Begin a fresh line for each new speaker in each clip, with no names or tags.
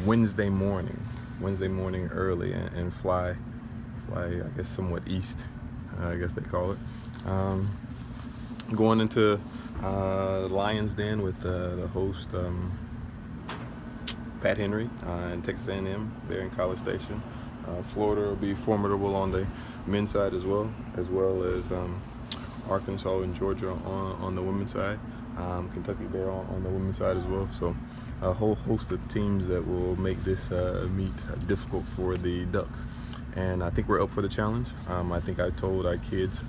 Wednesday morning early and fly, I guess somewhat east, I guess they call it. Going into Lions Den with the host Pat Henry and Texas A&M there in College Station. Florida will be formidable on the men's side as well as Arkansas and Georgia on the women's side. Kentucky there on the women's side as well. So a whole host of teams that will make this meet difficult for the Ducks. And I think we're up for the challenge. I think I told our kids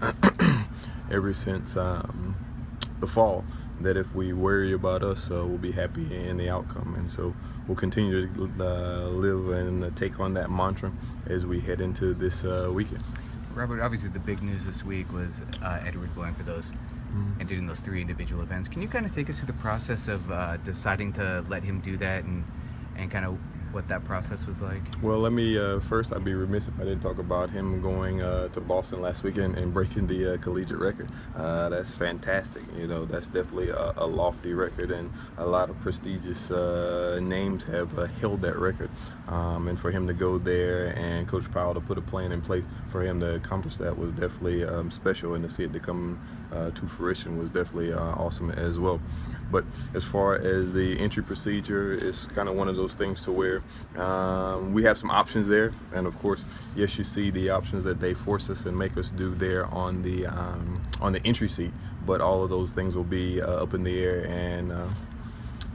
ever since the fall that if we worry about us, we'll be happy in the outcome. And so we'll continue to live and take on that mantra as we head into this weekend.
Robert, obviously the big news this week was Edward going for those and doing those 3 individual events. Can you kind of take us through the process of deciding to let him do that and kind of what that process was like?
Well, let me first, I'd be remiss if I didn't talk about him going to Boston last weekend and breaking the collegiate record. That's fantastic. You know, that's definitely a lofty record, and a lot of prestigious names have held that record. And for him to go there and Coach Powell to put a plan in place for him to accomplish that was definitely special, and to see it to come to fruition was definitely awesome as well. But as far as the entry procedure, it's kind of one of those things to where we have some options there, and of course, yes, you see the options that they force us and make us do there on the entry seat. But all of those things will be up in the air and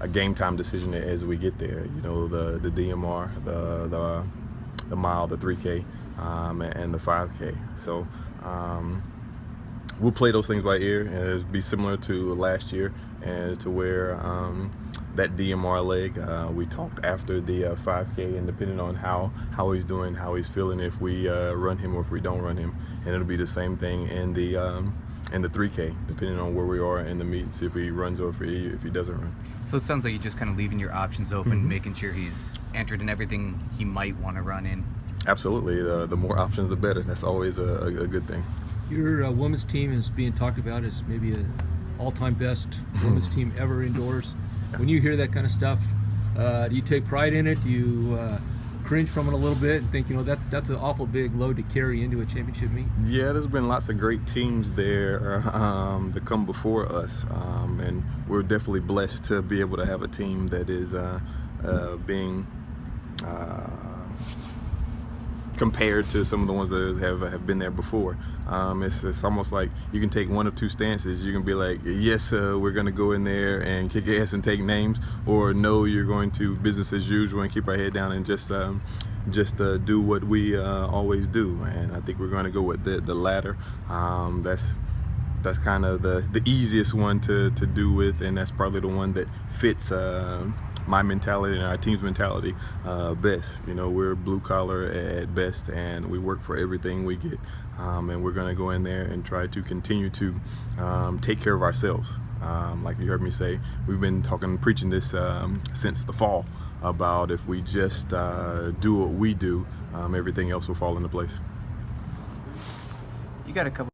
a game time decision as we get there. You know, the DMR, the mile, the 3K, and the 5K. So. We'll play those things by ear, and it'll be similar to last year, and to where that DMR leg, we talked after the 5K, and depending on how he's doing, how he's feeling, if we run him or if we don't run him, and it'll be the same thing in the 3K, depending on where we are in the meets, if he runs or if he doesn't run.
So it sounds like you're just kind of leaving your options open, making sure he's entered in everything he might want to run in.
Absolutely, the more options, the better. That's always a good thing.
Your women's team is being talked about as maybe an all-time best women's team ever indoors. When you hear that kind of stuff, do you take pride in it? Do you cringe from it a little bit and think, you know, that's an awful big load to carry into a championship meet?
Yeah, there's been lots of great teams there that come before us, and we're definitely blessed to be able to have a team that is being compared to some of the ones that have been there before. It's almost like you can take one of two stances. You can be like, yes, we're going to go in there and kick ass and take names, or no, you're going to business as usual and keep our head down and just do what we always do. And I think we're going to go with the latter. That's kind of the easiest one to do with, and that's probably the one that fits my mentality and our team's mentality best. You know, we're blue collar at best, and we work for everything we get, and we're going to go in there and try to continue to take care of ourselves. Like you heard me say, we've been preaching this since the fall, about if we just do what we do, everything else will fall into place.
You got a couple